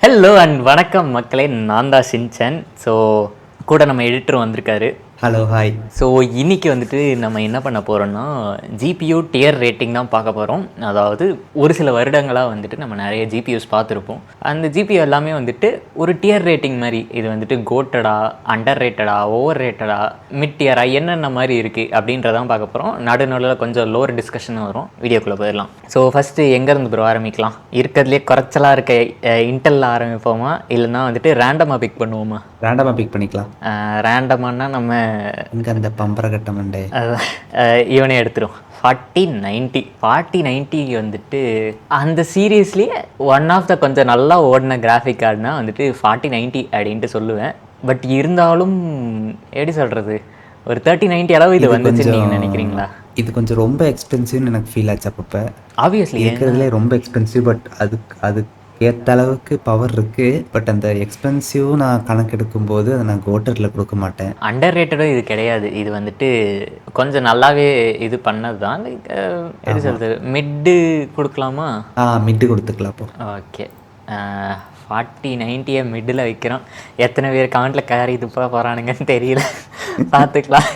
Hello and வணக்கம் மக்களே, நான் தான் சின்சன். ஸோ கூட நம்ம எடிட்டரும் வந்திருக்காரு. Hello hi. ஸோ இன்றைக்கி வந்துட்டு நம்ம என்ன பண்ண போகிறோம்னா ஜிபியூ டியர் ரேட்டிங் தான் பார்க்க போகிறோம். அதாவது ஒரு சில வருடங்களாக வந்துட்டு நம்ம நிறைய ஜிபியூஸ் பார்த்துருப்போம். அந்த ஜிபியூ எல்லாமே வந்துட்டு ஒரு டியர் ரேட்டிங் மாதிரி, இது வந்துட்டு கோட்டடா, அண்டர் ரேட்டடா, ஓவர் ரேட்டடா, மிட் டியரா, என்னென்ன மாதிரி இருக்குது அப்படின்றதான் பார்க்க போகிறோம். நடுநடுவில் கொஞ்சம் லோவர் டிஸ்கஷன் வரும். வீடியோக்குள்ளே போயிடலாம். ஸோ ஃபஸ்ட்டு எங்கேருந்து ப்ரோ ஆரம்பிக்கலாம்? இருக்கிறதுலே குறைச்சலாக இருக்க இன்டெல்லில் ஆரம்பிப்போமா, இல்லைன்னா வந்துட்டு ரேண்டமாக பிக் பண்ணுவோமா? ரேண்டமாக பிக் பண்ணிக்கலாம். ரேண்டமானா நம்ம இங்கே அந்த பம்பரகட்டம் உண்டு, இவனே எடுத்துரும். 4090 வந்துட்டு அந்த சீரீஸ்லேயே ஒன் ஆஃப் த கொஞ்சம் நல்லா ஓடின கிராஃபிக் கார்டுனா வந்துட்டு 4090 அப்படின்ட்டு சொல்லுவேன். பட் இருந்தாலும் எப்படி சொல்கிறது, ஒரு 3090 அளவு இது வந்துச்சு நீங்கள் நினைக்கிறீங்களா? இது கொஞ்சம் ரொம்ப எக்ஸ்பென்சிவ்னு எனக்கு ஃபீல் ஆச்சு. அப்பப்போ ஆப்வியஸ்லி இருக்கிறதுலே ரொம்ப எக்ஸ்பென்சிவ். பட் அதுக்கு ஏற்ற அளவுக்கு பவர் இருக்குது. பட் அந்த எக்ஸ்பென்சிவ் நான் கணக்கெடுக்கும்போது அதை நான் கோட்டரில் கொடுக்க மாட்டேன். அண்டர் ரேட்டடும் இது கிடையாது. இது வந்துட்டு கொஞ்சம் நல்லாவே இது பண்ணது தான். லைக் எப்படி சொல்கிறது, மிட்டு கொடுக்கலாமா? மிட்டு கொடுத்துக்கலாம். அப்போ ஓகே, 4090 மிட்டில் வைக்கிறோம். எத்தனை பேர் கமெண்ட்டில் கேரி துப்பாக போகிறானுங்கன்னு தெரியல, பார்த்துக்கலாம்.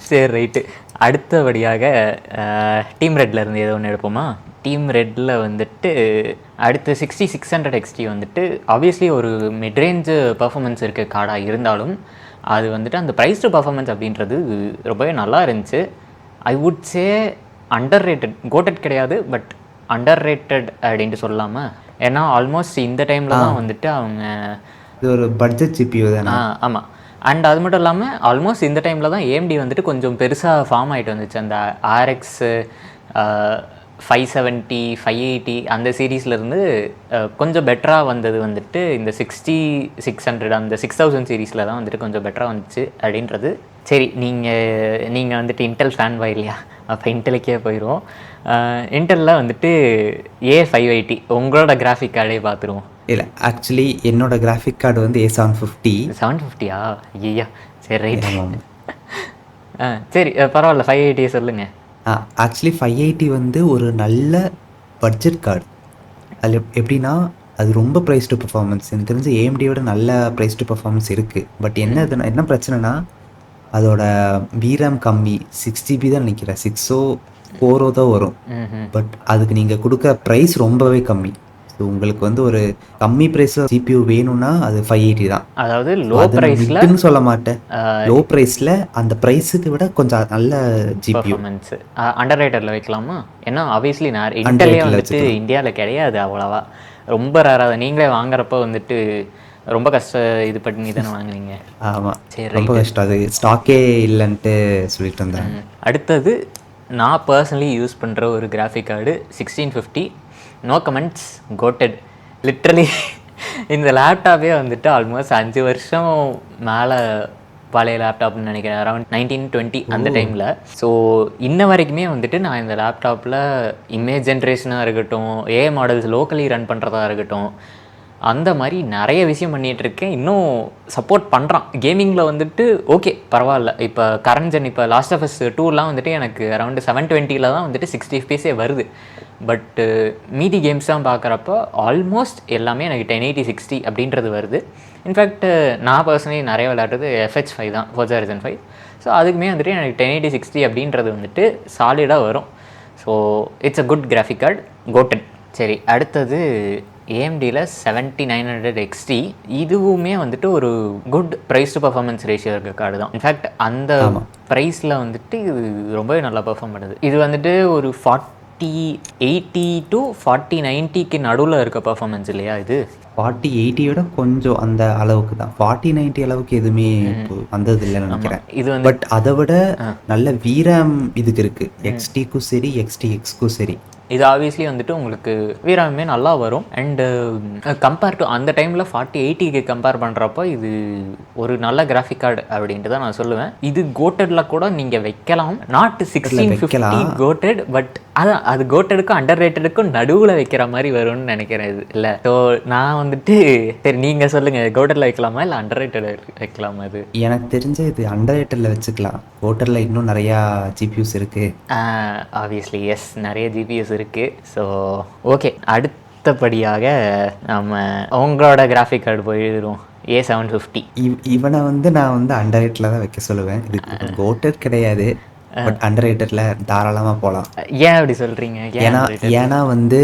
சரி, ரைட்டு. அடுத்தபடியாக டீம் ரெட்டில் இருந்து ஏதோ ஒன்று எடுப்போமா? டீம் ரெட்டில் வந்துட்டு அடுத்து 6600 XT வந்துட்டு ஆப்வியஸ்லி ஒரு மிட்ரேஞ்சு பர்ஃபார்மன்ஸ் இருக்க கார்டாக இருந்தாலும் அது வந்துட்டு அந்த ப்ரைஸ் டு பர்ஃபார்மன்ஸ் அப்படின்றது ரொம்பவே நல்லா இருந்துச்சு. I would say underrated, goated கிடையாது, பட் அண்டர் ரேட்டட் அப்படின்ட்டு சொல்லாமல். ஏன்னா ஆல்மோஸ்ட் இந்த டைமில் தான் வந்துட்டு அவங்க இது ஒரு பட்ஜெட் ஜிபியூ தானே. ஆமாம். அண்ட் அது மட்டும் இல்லாமல் ஆல்மோஸ்ட் இந்த டைமில் தான் AMD வந்துட்டு கொஞ்சம் பெருசாக ஃபார்ம் ஆகிட்டு வந்துச்சு. அந்த RX 570, 580 அந்த சீரீஸ்லேருந்து கொஞ்சம் பெட்டராக வந்தது வந்துட்டு இந்த 6600 அந்த 6000 சீரீஸில் தான் வந்துட்டு கொஞ்சம் பெட்டராக வந்துச்சு அப்படின்றது. சரி, நீங்கள் வந்துட்டு இன்டெல் ஃபேன் பாய் இல்லையா? அப்போ இன்டெலுக்கே போயிடுவோம். இன்டெல்லில் வந்துட்டு A580 உங்களோட கிராஃபிக் கார்டே பார்த்துருவோம். இல்லை, ஆக்சுவலி என்னோடய கிராஃபிக் கார்டு வந்து A750. 750யா? ஐயா, சரி, ரைட். சரி, பரவாயில்ல, 580 சொல்லுங்கள். ஆக்சுவலி 580 வந்து ஒரு நல்ல பட்ஜெட் கார்டு. அதில் எப்படின்னா அது ரொம்ப ப்ரைஸ் டு பர்ஃபார்மன்ஸ். எனக்கு தெரிஞ்சு AMDயோட நல்ல ப்ரைஸ் டு பர்ஃபார்மன்ஸ் இருக்குது. பட் என்ன பிரச்சனைனா அதோட VRAM கம்மி, 6GB தான் நினைக்கிறேன், 604 தான் வரும். பட் அதுக்கு நீங்கள் கொடுக்குற ப்ரைஸ் ரொம்பவே கம்மி. ஸோ உங்களுக்கு வந்து ஒரு கம்மி ப்ரைஸில் ஜிபியூ வேணும்னா அது 580 தான். அதாவது லோ ப்ரைஸில் சொல்ல மாட்டேன், லோ ப்ரைஸில் அந்த ப்ரைஸுக்கு விட கொஞ்சம் நல்ல ஜிபியூ. அண்டர் ரேட்டரில் வைக்கலாமா? ஏன்னா ஆப்வியஸ்லி நான் இன்டெல்லே வந்துட்டு இந்தியாவில் கிடையாது அவ்வளோவா, ரொம்ப ரேராக. நீங்களே வாங்குறப்போ வந்துட்டு ரொம்ப இது பண்ணி தானே வாங்குனீங்க. ஆமாம், சரி, ரொம்ப கஷ்டம். அது ஸ்டாக்கே இல்லைன்ட்டு சொல்லிட்டு இருந்தேன். அடுத்தது நான் பர்சனலி யூஸ் பண்ணுற ஒரு graphic card 1650. No comments, goated. Literally இந்த லேப்டாப்பே வந்துட்டு ஆல்மோஸ்ட் 5 வருஷம் மேலே பழைய லேப்டாப்னு நினைக்கிறேன், அரௌண்ட் 1920 அந்த டைமில். ஸோ இன்ன வரைக்குமே வந்துட்டு நான் இந்த லேப்டாப்பில் இமேஜ் ஜென்ரேஷனாக இருக்கட்டும், AI மாடல்ஸ் லோக்கலி ரன் பண்ணுறதா இருக்கட்டும், அந்த மாதிரி நிறைய விஷயம் பண்ணிகிட்ருக்கேன். இன்னும் சப்போர்ட் பண்ணுறான் கேமிங்கில் வந்துட்டு. ஓகே, பரவாயில்ல. இப்போ கரண்ட் ஜென், இப்போ லாஸ்ட் ஆஃப் அஸ் 2 வந்துட்டு எனக்கு அரௌண்டு 720 தான் வந்துட்டு 60 FPS வருது. பட்டு மீதி கேம்ஸ் தான் பார்க்குறப்போ ஆல்மோஸ்ட் எல்லாமே எனக்கு 1080-60 அப்படின்றது வருது. இன்ஃபேக்ட் நான் பர்சனலி நிறைய விளையாடுறது FH5 தான், Forza Horizon 5. ஸோ அதுக்குமே வந்துட்டு எனக்கு 1080-60 அப்படின்றது வந்துட்டு சாலிடாக வரும். So it's a good graphic card, goated. சரி, அடுத்தது AMDயில் 7900 XT. இதுவுமே வந்துட்டு ஒரு good price to performance ratio இருக்க கார்டு தான். இன்ஃபேக்ட் அந்த ப்ரைஸில் வந்துட்டு இது ரொம்பவே நல்லா பர்ஃபார்ம் பண்ணுது. இது வந்துட்டு ஒரு 4080 to 4090க்கு நடுவில் இருக்க பர்ஃபார்மன்ஸ் இல்லையா? இது 4080 கொஞ்சம் அந்த அளவுக்கு தான். 4090 அளவுக்கு எதுவுமே வந்தது இல்லைன்னு நினைக்கிறேன். இது வந்து பட் அதை விட நல்ல VRAM இதுக்கு இருக்குது, XTக்கும் சரி XTXக்கும் சரி. இது ஆப்வியஸ்லி வந்துட்டு உங்களுக்கு வீராமே நல்லா வரும். அண்டு கம்பேர் டு அந்த டைமில் 4080க்கு கம்பேர் பண்ணுறப்போ இது ஒரு நல்ல கிராஃபிக் கார்டு அப்படின்ட்டு தான் நான் சொல்லுவேன். இது கோட்டடில் கூட நீங்கள் வைக்கலாம், நாட் 1650 கோட்டட். பட் அதான், அது கோட்டடுக்கும் அண்டர் ரேட்டடுக்கும் நடுவில் வைக்கிற மாதிரி வரும்னு நினைக்கிறேன் இது, இல்லை? ஸோ நான் வந்துட்டு சரி, நீங்கள் சொல்லுங்கள், கோட்டடில் வைக்கலாமா இல்லை அண்டர் ரேட்டட் வைக்கலாமா? இது எனக்கு தெரிஞ்ச இது அண்டர் ரேட்டடில் வச்சுக்கலாம். கோட்டடில் இன்னும் நிறையா ஜிபியூஸ் இருக்குது. ஆப்வியஸ்லி எஸ், நிறைய ஜிபிஎஸ் இருக்குது. ஸோ ஓகே, அடுத்து அடுத்தபடியாக நம்ம உங்களோட கிராஃபிக் கார்டு போயிடுவோம். A750. இவனை வந்து நான் வந்து அண்டர் ரேட்டில் தான் வைக்க சொல்லுவேன். இதுக்கு கோட்டட் கிடையாது, பட் அண்டர் ரேட்டடில் தாராளமாக போகலாம். ஏன் அப்படி சொல்கிறீங்க? ஏன்னா வந்து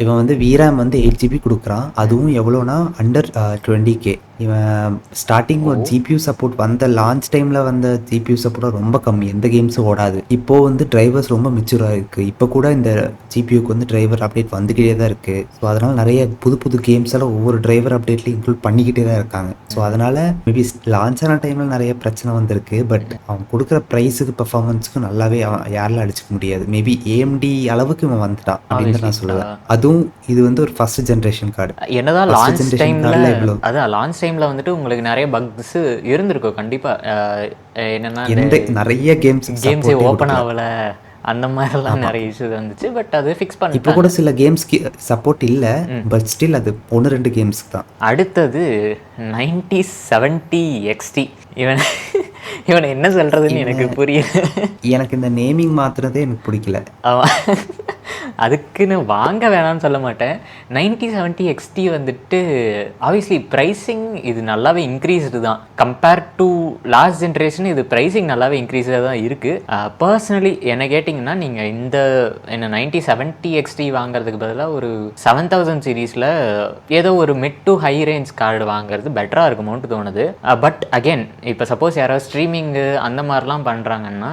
இவன் வந்து VRAM வந்து 8 GB கொடுக்குறான். அதுவும் எவ்வளோனா அண்டர் 20K. இவன் ஸ்டார்டிங் ஒரு GPU சப்போர்ட் வந்த லான்ச் டைமில் வந்த GPU சப்போர்ட் ரொம்ப கம்மி, எந்த கேம்ஸும் ஓடாது. இப்போது வந்து டிரைவர்ஸ் ரொம்ப மெச்சூராக இருக்குது. இப்போ கூட இந்த GPUக்கு வந்து டிரைவர் அப்டேட் வந்துக்கிட்டே தான் இருக்குது. ஸோ அதனால் நிறைய புது புது கேம்ஸ் எல்லாம் ஒவ்வொரு டிரைவர் அப்டேட்லையும் இன்க்ளூட் பண்ணிக்கிட்டே தான் இருக்காங்க. ஸோ அதனால் மேபி லான்ச் ஆன டைமில் நிறைய பிரச்சனை வந்திருக்கு. பட் அவன் கொடுக்குற ப்ரைஸுக்கு பர்ஃபார்மன்ஸுக்கு நல்லாவே அவன் யாரெல்லாம் அடிச்சுக்க முடியாது. மேபி AMD அளவுக்கு இவன் வந்துட்டான் அப்படின்னு நான் சொல்லுவேன். அதுவும் இது வந்து ஒரு ஃபர்ஸ்ட் ஜென்ரேஷன் கார்டு. என்னதான் லான்ச் டைமில் அதான் லான்ச் டைமில் வந்துட்டு உங்களுக்கு நிறைய பக்ஸ் இருந்திருக்கும் கண்டிப்பாக. என்னென்னா நிறைய கேம்ஸே ஓப்பன் ஆகலை, அந்த மாதிரிலாம் நிறைய இஷ்யூஸ் வந்துச்சு. பட் அது ஃபிக்ஸ் பண்ணி இப்போ கூட சில கேம்ஸ்க்கு சப்போர்ட் இல்லை, பட் ஸ்டில் அது 1-2 கேம்ஸ்க்கு தான். அடுத்தது 9070 XT. இவனை என்ன சொல்கிறதுன்னு எனக்கு புரியல. எனக்கு இந்த நேமிங் மாற்றுறதே எனக்கு பிடிக்கல. அதுக்குன்னு வாங்க வேணாம்னு சொல்ல மாட்டேன். 9070 XT வந்துட்டு ஆப்வியஸ்லி ப்ரைஸிங் இது நல்லாவே இன்க்ரீஸ்டு தான். கம்பேர் டு லாஸ்ட் ஜென்ரேஷன் இது ப்ரைஸிங் நல்லாவே இன்க்ரீஸாக தான் இருக்குது. பர்சனலி என்ன கேட்டிங்கன்னா நீங்கள் இந்த 9070 XT வாங்குறதுக்கு பதிலாக ஒரு 7000 சீரீஸில் ஏதோ ஒரு mid to high range card வாங்குறது பெட்டராக இருக்குமோன்ட்டு தோணுது. பட் அகெயின் இப்போ சப்போஸ் யாராவது ஸ்ட்ரீமிங்கு அந்த மாதிரிலாம் பண்ணுறாங்கன்னா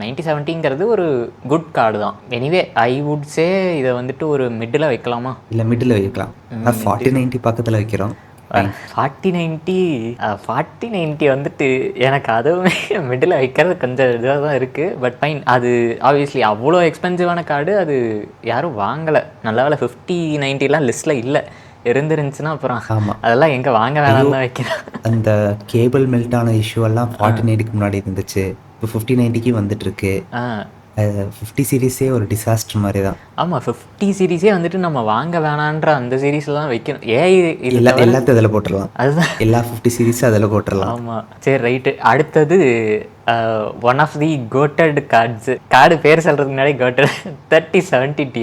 9070ங்கிறது ஒரு குட் கார்டு தான். எனிவே ஐ வுட் சே இதை வந்துட்டு ஒரு மிடில் வைக்கலாமா? இல்லை மிடில் வைக்கலாம். 4090 பக்கத்தில் வைக்கிறோம். 4090 வந்துட்டு எனக்கு அதுவுமே மிடில் வைக்கிறது கொஞ்சம் இதாக தான் இருக்குது. பட் ஃபைன், அது ஆப்வியஸ்லி அவ்வளோ எக்ஸ்பென்சிவான கார்டு, அது யாரும் வாங்கலை. நல்ல வேலை 5090லாம் லிஸ்ட்டில் இல்லை. இருந்துருந்துச்சுன்னா அப்புறம் அதெல்லாம் எங்கே வாங்க வேணாம் தான் வைக்கிறேன். அந்த கேபிள் மெல்ட் ஆன இஷ்யூ எல்லாம் 4090க்கு முன்னாடி இருந்துச்சு, இப்போ 5090க்கு வந்துட்டு இருக்கு. 50 சீரீஸே ஒரு டிசாஸ்டர் மாதிரி தான். ஆமாம், 50 சீரீஸே வந்துட்டு நம்ம வாங்க வேணான்ற அந்த சீரீஸில் தான் வைக்கணும். எல்லாத்தையும் அதில் போட்டுடலாம். அதுதான் எல்லா 50 சீரீஸும் அதில் போட்டுடலாம். ஆமாம், சரி ரைட்டு. அடுத்தது one of the goated card பேர் சொல்கிறதுக்கு முன்னாடி கோட்டட் 3070 Ti.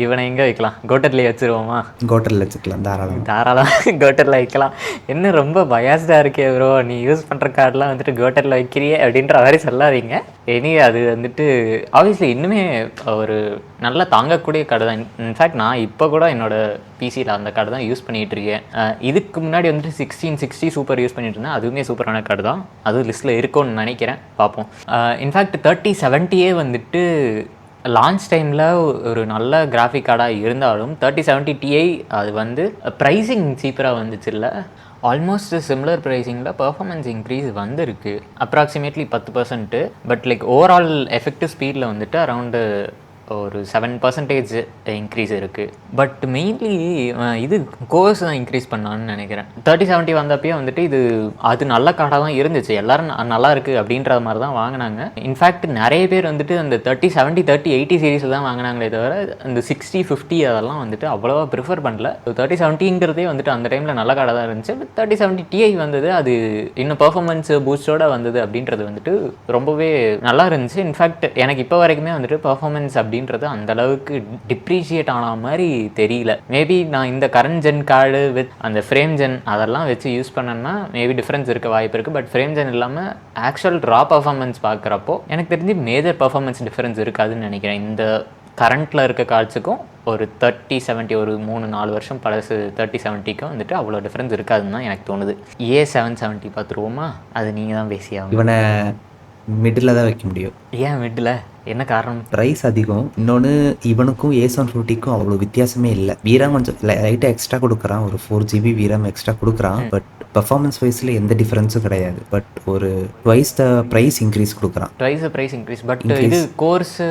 இவனை எங்கே வைக்கலாம்? கோட்டட்லேயே வச்சுருவோமா? கோட்டரில் வச்சுக்கலாம், தாராளம் கோட்டரில் வைக்கலாம். என்ன ரொம்ப பயாஸ்டாக இருக்கே ப்ரோ, நீ யூஸ் பண்ணுற கார்டெலாம் வந்துட்டு கோட்டரில் வைக்கிறியே அப்படின்ற மாதிரி சொல்லாதீங்க. இனி அது வந்துட்டு ஆப்வியஸ்லி இன்னுமே ஒரு நல்லா தாங்கக்கூடிய கார்டு தான். இன்ஃபேக்ட் நான் இப்போ கூட என்னோடய பிசியில் அந்த கார்டு தான் யூஸ் பண்ணிகிட்டு இருக்கேன். இதுக்கு முன்னாடி வந்துட்டு 1660 சூப்பர் யூஸ் பண்ணிட்டு இருந்தேன். அதுவுமே சூப்பரான கார்டு தான். அதுவும் லிஸ்ட்டில் இருக்கும்னு நினைக்கிறேன், பார்ப்போம். இன்ஃபேக்ட் 3070 வந்துட்டு லான்ச் டைமில் ஒரு நல்ல கிராஃபிக் கார்டாக இருந்தாலும் 3070 Ti அது வந்து ப்ரைஸிங் சீப்பராக வந்துச்சு இல்லை, ஆல்மோஸ்ட் சிமிலர் ப்ரைஸிங்கில் பர்ஃபார்மன்ஸ் இன்க்ரீஸ் வந்திருக்கு approximately 10%. But like overall effective ஸ்பீடில் வந்துட்டு அரவுண்டு ஒரு 7% இன்க்ரீஸ் இருக்குது. பட் மெயின்லி இது கோர்ஸ் தான் இன்க்ரீஸ் பண்ணான்னு நினைக்கிறேன். 3070 வந்தப்பயே வந்துட்டு இது அது நல்ல கார்டாக தான் இருந்துச்சு. எல்லோரும் நல்லா இருக்குது அப்படின்ற மாதிரி தான் வாங்கினாங்க. இன்ஃபேக்ட் நிறைய பேர் வந்துட்டு அந்த 3070 3080 சீரீஸில் தான் வாங்கினாங்களே தவிர அந்த 60 50 அதெல்லாம் வந்துட்டு அவ்வளோவா ப்ரிஃபர் பண்ணல. 3070ங்கிறதே வந்துட்டு அந்த டைமில் நல்ல கார்டாக தான் இருந்துச்சு. பட் 3070 Ti வந்தது, அது இன்னும் பர்ஃபார்மன்ஸ் பூஸ்டோட வந்தது அப்படின்றது வந்துட்டு ரொம்பவே நல்லா இருந்துச்சு. இன்ஃபேக்ட் எனக்கு இப்போ வரைக்குமே வந்துட்டு பர்ஃபார்மன்ஸ் அப்படின்றது அந்த அளவுக்கு டிப்ரிஷியேட் ஆன மாதிரி தெரியல. மேபி நான் இந்த கரண்ட் ஜென் கார்டு வித் அந்த ஃப்ரேம் ஜென் அதெல்லாம் வச்சு யூஸ் பண்ணேன்னா மேபி டிஃப்ரென்ஸ் இருக்க வாய்ப்பு இருக்குது. பட் ஃப்ரேம் ஜென் இல்லாமல் ஆக்சுவல் ரா பர்ஃபார்மன்ஸ் பார்க்குறப்போ எனக்கு தெரிஞ்சு மேஜர் பர்ஃபார்மன்ஸ் டிஃப்ரென்ஸ் இருக்காதுன்னு நினைக்கிறேன். இந்த கரண்ட்டில் இருக்க கார்ட்ஸுக்கும் ஒரு 3070 ஒரு 3-4 வருஷம் பழசு 3070க்கும் வந்துட்டு அவ்வளோ டிஃப்ரென்ஸ் இருக்காதுன்னு தான் எனக்கு தோணுது. A770 பார்த்துருவோமா? அது நீங்கள் தான் பேசியாகும். இவனை மிடில் தான் வைக்க முடியும். ஏன் மிடில்? என்ன காரணம்? ப்ரைஸ் அதிகம். இன்னொன்று இவனுக்கும் A750க்கும் அவ்வளோ வித்தியாசமே இல்லை. VRAM கொஞ்சம் லைட்டாக எக்ஸ்ட்ரா கொடுக்குறான், ஒரு 4 GB VRAM எக்ஸ்ட்ரா கொடுக்குறான். பட் பர்ஃபார்மன்ஸ் வைஸில் எந்த டிஃப்ரென்ஸும் கிடையாது. பட் ஒரு ட்வைஸ் த ப்ரைஸ் இன்க்ரீஸ் கொடுக்குறான். Price increase. பட் இது கோர்ஸு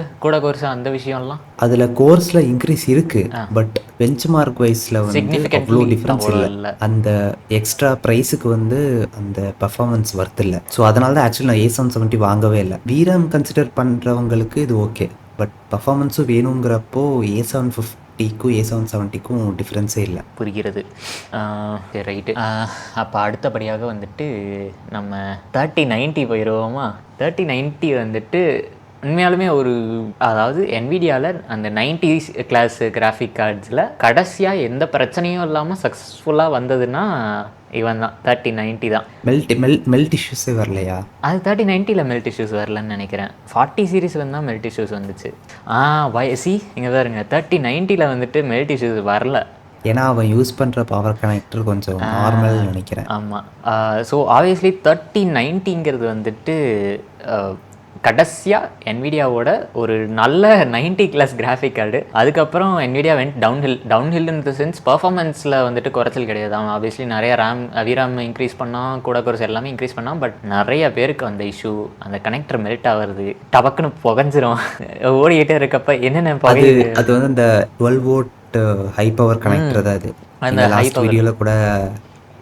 அந்த விஷயம்லாம் அதில் கோர்ஸில் இன்க்ரீஸ் இருக்குது. பட் பெஞ்ச் மார்க் வைஸில் வந்து அவ்வளோ டிஃப்ரென்ஸ் இல்லை. அந்த எக்ஸ்ட்ரா ப்ரைஸுக்கு வந்து அந்த பர்ஃபார்மன்ஸ் ஒர்த் இல்லை. ஸோ அதனால தான் ஆக்சுவலி நான் A770 வாங்கவே இல்லை. VRAM கன்சிடர் பண்ணுறவங்களுக்கு இது ஓகே, பட் பர்ஃபார்மன்ஸும் வேணுங்கிறப்போ A750க்கும் A770க்கும் டிஃப்ரென்ஸே இல்லை. புரிகிறது. சரி ரைட்டு. அப்போ அடுத்தபடியாக வந்துட்டு நம்ம 3090 போயிடுவோமா? 3090 வந்துட்டு உண்மையாலுமே ஒரு அதாவது NVIDIAவில் அந்த 90s கிளாஸ் கிராஃபிக் கார்ட்ஸில் கடைசியாக எந்த பிரச்சனையும் இல்லாமல் சக்ஸஸ்ஃபுல்லாக வந்ததுன்னா இவன் தான் 3090 தான். மெல்ட் இஷ்யூஸே வரலையா? அது 3090ல் மெல்ட் இஷ்யூஸ் வரலன்னு நினைக்கிறேன். 40 சீரிஸ் தான் மெல்ட் இஷ்யூஸ் வந்துச்சு. வயசி இங்கே பாருங்க 3090ல் வந்துட்டு மெல்ட் இஷ்யூஸ் வரல. ஏன்னா அவன் யூஸ் பண்ணுற பவர் கனெக்டர் கொஞ்சம் நார்மல் நினைக்கிறேன். ஆமாம். ஸோ ஆப்வியஸ்லி 3090ங்கிறது வந்துட்டு கடைசியாக NVIDIAவோட ஒரு நல்ல 90 கிளாஸ் கிராஃபிக் கார்டு. அதுக்கப்புறம் NVIDIA went downhill in the sense பர்ஃபார்மன்ஸில் வந்துட்டு குறைச்சல் கிடையாது. அவன் ஆப்வியஸ்லி நிறைய VRAM இன்க்ரீஸ் பண்ணால் கூட குறைச்சி எல்லாமே இன்க்ரீஸ் பண்ணான். பட் நிறைய பேருக்கு அந்த இஷ்யூ, அந்த கனெக்டர் மெல்ட் ஆகுறது, டபக்குன்னு புகஞ்சிரும் ஓடிக்கிட்டே இருக்கப்ப என்னென்ன அது வந்து இந்த 12 வோல்ட் ஹை பவர் கனெக்டர் தான். அது அந்த லாஸ்ட் வீடியோவில் கூட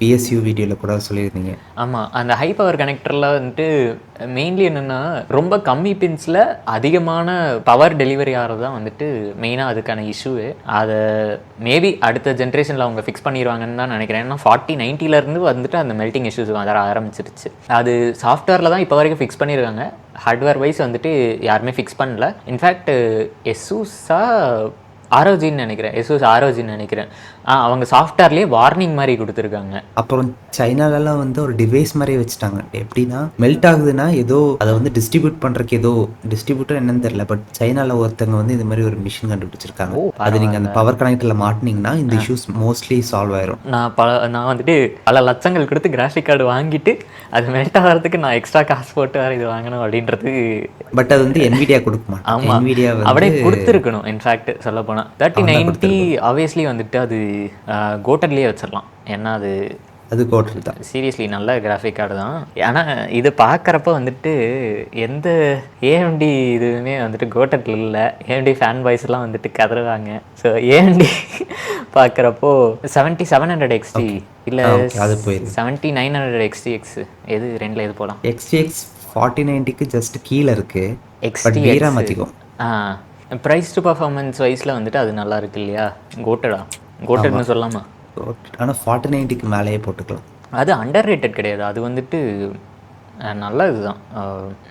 PSU வீடியோவில் கூட சொல்லியிருந்தீங்க. ஆமாம், அந்த ஹை பவர் கனெக்டரில் வந்துட்டு மெயின்லி என்னென்னா ரொம்ப கம்மி பின்ஸில் அதிகமான பவர் டெலிவரி ஆகிறது தான் வந்துட்டு மெயினாக அதுக்கான இஷ்யூவே. அதை மேபி அடுத்த ஜென்ரேஷனில் அவங்க ஃபிக்ஸ் பண்ணிடுவாங்கன்னு தான் நினைக்கிறேன். ஏன்னா 4090லேருந்து வந்துட்டு அந்த மெல்ட்டிங் இஷ்யூஸ் வர ஆரம்பிச்சிருச்சு. அது சாஃப்ட்வேரில் தான் இப்போ வரைக்கும் ஃபிக்ஸ் பண்ணியிருக்காங்க. ஹார்ட்வேர் வைஸ் வந்துட்டு யாருமே ஃபிக்ஸ் பண்ணல. இன்ஃபேக்ட் எஸ்யூஸா ஆரோஜின்னு நினைக்கிறேன். அவங்க சாஃப்ட்வேர்லேயே வார்னிங் மாதிரி கொடுத்துருக்காங்க. அப்புறம் சைனாலலாம் வந்து ஒரு டிவைஸ் மாதிரி வச்சுட்டாங்க. எப்படின்னா மெல்ட் ஆகுதுன்னா ஏதோ அதை வந்து டிஸ்ட்ரிபியூட் பண்ணுறதுக்கு ஏதோ டிஸ்ட்ரிபியூட்டர் என்னன்னு தெரியல. பட் சைனாவில் ஒருத்தங்க வந்து இந்த மாதிரி ஒரு மிஷின் கண்டுபிடிச்சிருக்காங்க. அது நீங்கள் அந்த பவர் கனெக்டரில் மாட்டினீங்கன்னா இந்த இஷ்யூஸ் மோஸ்ட்லி சால்வ் ஆயிரும். நான் வந்துட்டு பல லட்சங்கள் கொடுத்து கிராஃபிக் கார்டு வாங்கிட்டு அது மெல்ட் ஆகிறதுக்கு நான் எக்ஸ்ட்ரா காசு போட்டு வேறு இது வாங்கணும் அப்படின்றது. பட் அது வந்து NVIDIA கொடுக்க மாட்டேன். ஆமாம், NVIDIA அப்படியே கொடுத்துருக்கணும். இன்ஃபேக்ட் சொல்ல போனால் 3090 ஆப்வியஸ்லி வந்துட்டு அது கோட்டட்லேயே வச்சிடலாம். ஏன்னா அது கோட்டட் தான். சீரியஸ்லி நல்ல கிராஃபிக் கார்டு தான். ஆனால் இது பார்க்குறப்ப வந்துட்டு எந்த AMD இதுவுமே வந்துட்டு கோட்டட்டில் இல்லை. AMD ஃபேன் பாய்ஸ்லாம் வந்துட்டு கதறுவாங்க. ஸோ AMD பார்க்குறப்போ 7700 XT இல்லை 7900 XTX எது ரெண்டில் எது போகலாம்? XTX 4090க்கு ஜஸ்ட் கீழே இருக்குது. XTX அதிகம். ப்ரைஸ் டு பர்ஃபார்மன்ஸ் வைஸில் வந்துட்டு அது நல்லா இருக்கு இல்லையா? கோட்டட்னு சொல்லலாமா? ஆனால் 4090க்கு மேலேயே போட்டுக்கலாம். அது அண்டர் ரேட்டட் கிடையாது. அது வந்துட்டு நல்ல இதுதான்.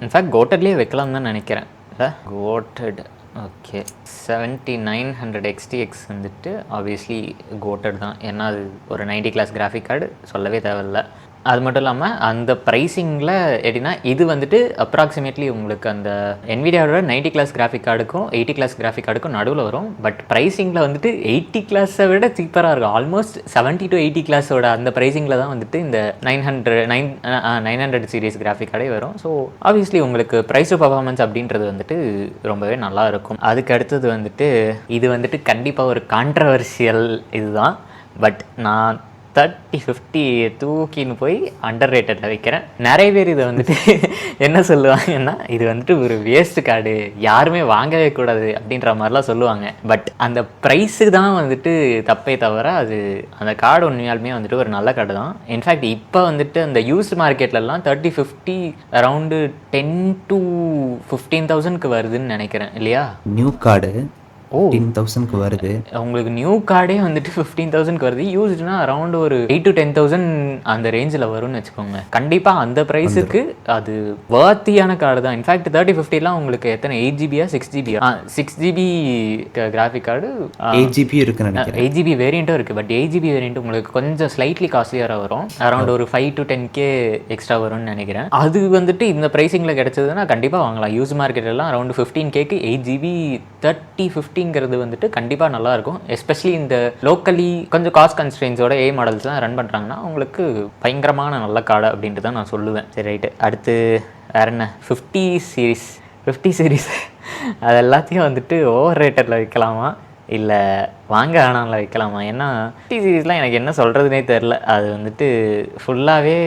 இன்ஃபேக்ட் கோட்டட்லேயே வைக்கலாம் தான் நினைக்கிறேன். இல்லை கோட்டட் ஓகே 7900 XTX வந்துட்டு ஆப்வியஸ்லி கோட்டட் தான். ஏன்னா அது ஒரு 90 கிளாஸ் கிராஃபிக் கார்டு, சொல்லவே தேவையில்லை. அது மட்டும் இல்லாமல் அந்த ப்ரைஸிங்கில் எப்படின்னா இது வந்துட்டு அப்ராக்சிமேட்லி உங்களுக்கு அந்த NVIDIAவோட 90 கிளாஸ் கிராஃபிக் கார்டுக்கும் 80 கிளாஸ் கிராஃபிக் கார்டுக்கும் நடுவில் வரும். பட் ப்ரைஸிங்கில் வந்துட்டு 80 கிளாஸை விட சீப்பராக இருக்கும். ஆல்மோஸ்ட் 70 to 80 கிளாஸோட அந்த ப்ரைஸிங்கில் தான் வந்துட்டு இந்த 900 சீரிஸ் கிராஃபிக் கார்டே வரும். ஸோ ஆப்வியஸ்லி உங்களுக்கு ப்ரைஸ் டு பர்ஃபார்மன்ஸ் அப்படின்றது வந்துட்டு ரொம்பவே நல்லா இருக்கும். அதுக்கு அடுத்தது வந்துட்டு இது வந்துட்டு கண்டிப்பாக ஒரு கான்ட்ரவர்ஷியல் இதுதான். பட் நான் 3050 தூக்கின்னு போய் அண்டர் ரேட்டடில் வைக்கிறேன். நிறைய பேர் இதை வந்துட்டு என்ன சொல்லுவாங்கன்னா இது வந்துட்டு ஒரு வேஸ்ட் கார்டு, யாருமே வாங்கவே கூடாது அப்படின்ற மாதிரிலாம் சொல்லுவாங்க. பட் அந்த ப்ரைஸுக்கு தான் வந்துட்டு தப்பே தவிர அது அந்த கார்டு உண்மையாலுமே வந்துட்டு ஒரு நல்ல கார்டு தான். இன்ஃபேக்ட் இப்போ வந்துட்டு அந்த யூஸ்டு மார்க்கெட்லலாம் 3050 அரௌண்டு 10 to 15,000க்கு வருதுன்னு நினைக்கிறேன் இல்லையா? நியூ கார்டு 15,000க்கு வருது. உங்களுக்கு நியூ கார்டே வந்துட்டு 15,000க்கு வருது. யூஸ்டுனா அரௌண்ட் ஒரு 8 to 10,000 அந்த ரேஞ்சில் வரும்னு வச்சுக்கோங்க. கண்டிப்பாக அந்த ப்ரைஸுக்கு அது வர்த்தியான கார்டு தான். இன்ஃபேக்ட் 3050லாம் உங்களுக்கு எத்தனை 8GB 6GB 6GB graphic card 8GB இருக்குன்னு நினைக்கிறேன். 8GB வேரியண்ட்டும் இருக்குது. பட் 8GB வேரியண்ட் உங்களுக்கு கொஞ்சம் ஸ்லைட்லி காஸ்ட்லியாக வரும். அரௌண்ட் ஒரு 5 to 10K எக்ஸ்ட்ரா வரும்னு நினைக்கிறேன். அது வந்துட்டு இந்த ப்ரைஸிங்கில் கிடைச்சதுன்னா கண்டிப்பாக வாங்கலாம். யூஸ் மார்க்கெட்லாம் அரௌண்ட் 15Kக்கு 8GB 3050ங்கிறது வந்துட்டு கண்டிப்பாக நல்லாயிருக்கும். எஸ்பெஷலி இந்த லோக்கலி கொஞ்சம் காஸ்ட் கன்ஸ்ட்ரெயின்ஸோட மாடல்ஸ்லாம் ரன் பண்ணுறாங்கன்னா உங்களுக்கு பயங்கரமான நல்ல கார்டு அப்படின்ட்டு தான் நான் சொல்லுவேன். சரி ரைட்டு, அடுத்து வேறு என்ன? 50 சீரீஸ் அது எல்லாத்தையும் வந்துட்டு ஓவர் ரேட்டடில் வைக்கலாமா இல்லை வாங்க வேணாம்ல வைக்கலாமா? ஏன்னா 50 சீரீஸ்லாம் எனக்கு என்ன சொல்கிறதுனே தெரில. அது வந்துட்டு ஃபுல்லாகவே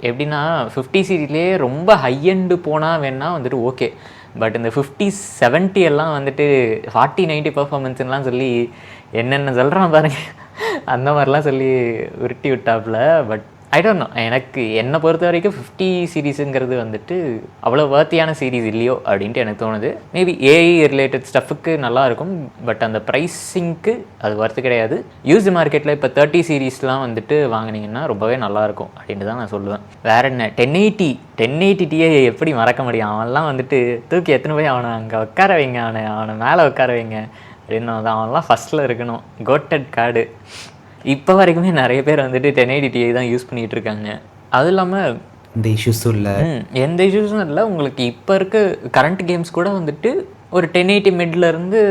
எப்படின்னா 50 சீரீஸ்லேயே ரொம்ப ஹையண்டு போனால் வேணால் வந்துட்டு ஓகே. பட் இந்த 50-70 எல்லாம் வந்துட்டு 40-90 பர்ஃபார்மன்ஸ்லாம் சொல்லி என்னென்ன சொல்கிறான் பாருங்க, அந்த மாதிரிலாம் சொல்லி உருட்டி விட்டாப்புல. பட் ஐ டோன்ட் நோ, எனக்கு என்னை பொறுத்த வரைக்கும் 50 சீரீஸுங்கிறது வந்துட்டு அவ்வளோ வர்த்தியான சீரீஸ் இல்லையோ அப்படின்ட்டு எனக்கு தோணுது. மேபி ஏஐ ரிலேட்டட் ஸ்டஃபுக்கு நல்லாயிருக்கும், பட் அந்த ப்ரைஸிங்க்கு அது வர்த்து கிடையாது. யூஸ்டு மார்க்கெட்டில் இப்போ 30 சீரீஸ்லாம் வந்துட்டு வாங்கினீங்கன்னா ரொம்பவே நல்லாயிருக்கும் அப்படின்ட்டு தான் நான் சொல்லுவேன். வேறு என்ன, 1080 Ti எப்படி மறக்க முடியும்? அவன்லாம் வந்துட்டு தூக்கி எத்தனை போய் அவனை அங்கே உட்கார வைங்க, அவனை மேலே உட்கார வைங்க அப்படின்னு தான். அவன்லாம் ஃபஸ்ட்டில் இருக்கணும். கோட்டட் கார்டு இப்போ வரைக்குமே நிறைய பேர் வந்துட்டு 1080 Ti தான் யூஸ் பண்ணிகிட்டு இருக்காங்க. அதுவும் இல்லாமல் இந்த இஷ்யூஸும் இல்லை, எந்த இஷ்யூஸும் இல்லை. உங்களுக்கு இப்போ இருக்க கரண்ட் கேம்ஸ் கூட வந்துட்டு ஒரு 1080 மிட்லேருந்து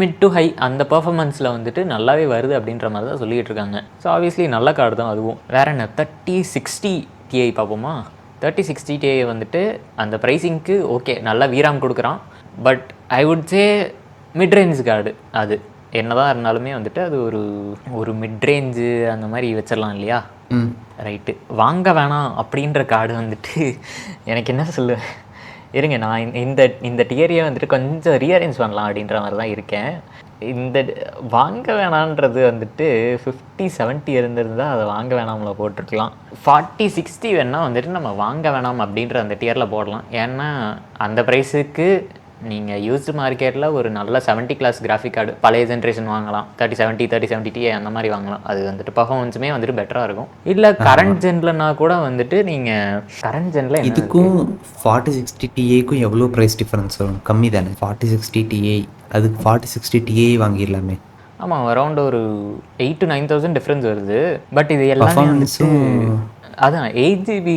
மிட் டு ஹை அந்த பர்ஃபார்மன்ஸில் வந்துட்டு நல்லாவே வருது அப்படின்ற மாதிரி தான் சொல்லிகிட்டு இருக்காங்க. ஸோ ஆப்வியஸ்லி நல்ல கார்டு தான் அதுவும். வேறு என்ன, 3060 Ti பார்ப்போமா? 3060 Ti வந்துட்டு அந்த ப்ரைஸிங்க்கு ஓகே, நல்லா வீராம் கொடுக்குறான். But I would say midrange card அது என்னதான் இருந்தாலுமே வந்துட்டு அது ஒரு மிட்ரேஞ்சு அந்த மாதிரி வச்சிடலாம் இல்லையா? ரைட்டு, வாங்க வேணாம் அப்படின்ற கார்டு வந்துட்டு எனக்கு என்ன சொல்ல, இருங்க நான் இந்த டியரியை வந்துட்டு கொஞ்சம் ரீஅரேஞ்ச் பண்ணலாம் அப்படின்ற மாதிரி தான் இருக்கேன். இந்த வாங்க வேணான்றது வந்துட்டு 5070 இருந்திருந்தால் அதை வாங்க வேணாமில் போட்டிருக்கலாம். 4060 வேணால் வந்துட்டு நம்ம வாங்க வேணாம் அப்படின்ற அந்த டியரில் போடலாம். ஏன்னா அந்த ப்ரைஸுக்கு நீங்கள் யூஸ்டு மார்க்கெட்டில் ஒரு நல்ல 70 கிளாஸ் கிராஃபிக் கார்டு பழைய ஜென்ரேஷன் வாங்கலாம். 3070 Ti அந்த மாதிரி வாங்கலாம். அது வந்துட்டு பர்ஃபார்மன்ஸுமே வந்துட்டு பெட்டராக இருக்கும். இல்லை கரண்ட் ஜென்லனா கூட வந்துட்டு நீங்கள் கரண்ட் ஜென்ல இதுக்கும் 4060 Tiக்கும் எவ்வளோ ப்ரைஸ் டிஃப்ரென்ஸ் வரும்? கம்மி தானே 4060 Ti, அதுக்கு 4060 Ti வாங்கிடலாமே. ஆமாம், அரௌண்ட் ஒரு 8,000 to 9,000 டிஃப்ரென்ஸ் வருது. பட் இது எல்லாமே வந்துட்டு அதான் 8GB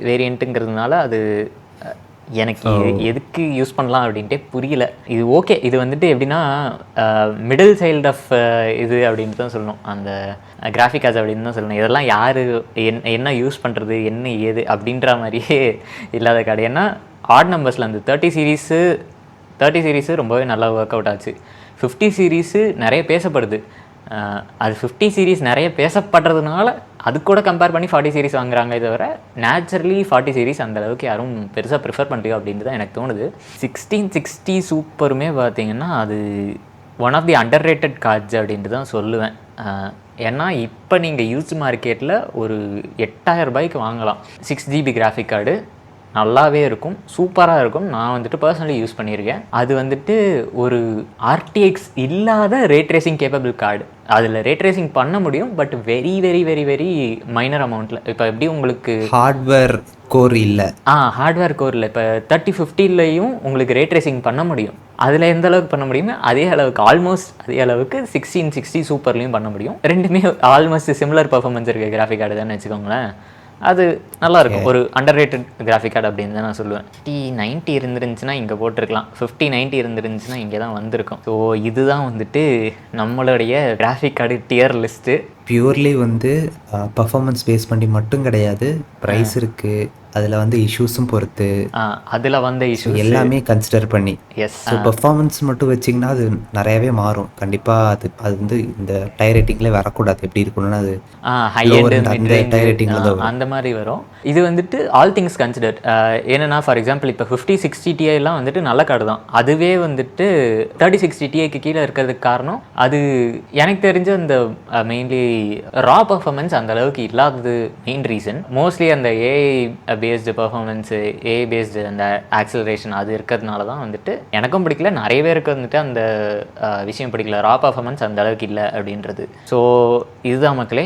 வேரியண்ட்டுங்கிறதுனால அது எனக்கு எதுக்கு யூஸ் பண்ணலாம் அப்படின்ட்டே புரியல. இது ஓகே, இது வந்துட்டு எப்படின்னா மிடில் சைல்டு ஆஃப் இது அப்படின்ட்டு தான் சொல்லணும். அந்த கிராஃபிக் கார்ட்ஸ் அப்படின்னு தான் சொல்லணும். இதெல்லாம் யார் என்ன யூஸ் பண்ணுறது என்ன ஏது அப்படின்ற மாதிரியே இல்லாத கார்டு. ஏன்னா ஆட் நம்பர்ஸில் அந்த 30 சீரீஸு ரொம்பவே நல்லா ஒர்க் அவுட் ஆச்சு. 50 சீரீஸு நிறைய பேசப்படுது. அது 50 சீரீஸ் நிறைய பேசப்படுறதுனால அது கூட கம்பேர் பண்ணி 40 சீரீஸ் வாங்குறாங்க. தவிர நேச்சுரலி 40 சீரீஸ் அந்த அளவுக்கு யாரும் பெருசாக ப்ரிஃபர் பண்ணுறியோ அப்படின்னு தான் எனக்கு தோணுது. 1660 சூப்பருமே பார்த்தீங்கன்னா அது one of the underrated cards அப்படின்ட்டு தான் சொல்லுவேன். ஏன்னா இப்போ நீங்கள் யூஸ்டு மார்க்கெட்டில் ஒரு 8000 ரூபாய்க்கு வாங்கலாம் 6GB கிராஃபிக் கார்டு. நல்லாவே இருக்கும், சூப்பராக இருக்கும். நான் வந்துட்டு பர்சனலி யூஸ் பண்ணியிருக்கேன். அது வந்துட்டு ஒரு RTX இல்லாத ரேட் ரேசிங் கேப்பபிள் கார்டு. அதில் ரேட் ரேசிங் பண்ண முடியும், but very very very very minor அமௌண்ட்டில். இப்போ எப்படி உங்களுக்கு ஹார்ட்வேர் கோர் இல்லை, ஹார்ட்வேர் கோர் இல்லை. இப்போ 3050லையும் உங்களுக்கு ரேட் ரேசிங் பண்ண முடியும். அதில் எந்த அளவுக்கு பண்ண முடியுமோ அதே அளவுக்கு, ஆல்மோஸ்ட் அதே அளவுக்கு 1660 சூப்பர்லேயும் பண்ண முடியும். ரெண்டுமே ஆல்மோஸ்ட் சிமிலர் பர்ஃபார்மன்ஸ் இருக்க கிராஃபிக் கார்டு தானே வச்சுக்கோங்களேன். அது நல்லாயிருக்கும். ஒரு அண்டர் ரேட்டட் கிராஃபிக் கார்டு அப்படின்னு தான் நான் சொல்லுவேன். 5090 இருந்துருந்துச்சுன்னா இங்கே போட்டிருக்கலாம், 5090 இருந்துருந்துச்சுன்னா இங்கே தான் வந்திருக்கும். ஸோ இதுதான் வந்துட்டு நம்மளுடைய graphic card dear list. Purely வந்து பர்ஃபார்மன்ஸ் பேஸ் பண்ணி மட்டும் கிடையாது, ப்ரைஸ் இருக்குது, அதில் வந்து இஷ்யூஸும் பொறுத்து, அதில் வந்த இஷ்யூ எல்லாமே கன்சிடர் பண்ணி. எஸ், ஸோ பர்ஃபார்மன்ஸ் மட்டும் வச்சிங்கன்னா அது நிறையாவே மாறும் கண்டிப்பாக. அது வந்து இந்த டயர் ரேட்டிங்கில் வரக்கூடாது. எப்படி இருக்கணும்னா அது ஹை அந்த டயர் ரேட்டிங்கில் தான் அந்த மாதிரி வரும். இது வந்துட்டு ஆல் திங்ஸ் கன்சிடர்ட். ஏன்னா ஃபார் எக்ஸாம்பிள் இப்போ 5060 Tiலாம் வந்துட்டு நல்ல கார்டு தான். அதுவே வந்துட்டு 3060 Tiக்கு கீழே இருக்கிறதுக்கு காரணம் அது எனக்கு தெரிஞ்ச அந்த மெயின்லி ரா பர்ஃபார்மன்ஸ் அந்த அளவுக்கு இல்லாதது மெயின் ரீசன். மோஸ்ட்லி அந்த AI based performance, AI based அந்த ஆக்சிலரேஷன் அது இருக்கிறதுனால தான் வந்துட்டு எனக்கும் பிடிக்கல, நிறைய பேருக்கு வந்துட்டு அந்த விஷயம் பிடிக்கல. ரா பர்ஃபார்மன்ஸ் அந்த அளவுக்கு இல்லை அப்படின்றது. ஸோ இதுதான் மக்களே,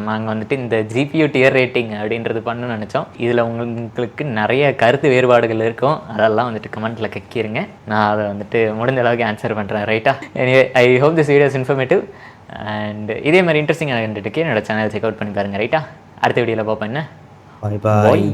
நாங்கள் வந்துட்டு இந்த GPU டியர் ரேட்டிங் அப்படின்றது பண்ணணும்னு நினச்சோம். இதில் உங்களுக்கு நிறைய கருத்து வேறுபாடுகள் இருக்கும், அதெல்லாம் வந்துட்டு கமெண்ட்டில் கக்கிருங்க. நான் அதை வந்துட்டு முடிஞ்ச அளவுக்கு ஆன்சர் பண்ணுறேன். ரைட்டா? Anyway I hope this videos informative and இதே மாதிரி இன்ட்ரெஸ்டிங்காக கண்டுட்டுக்கு என்னோட சேனல் செக் அவுட் பண்ணி பாருங்கள். ரைட்டா? அடுத்த வீடியோவில் பார்ப்பேன். என்ன, பாய் பாய்.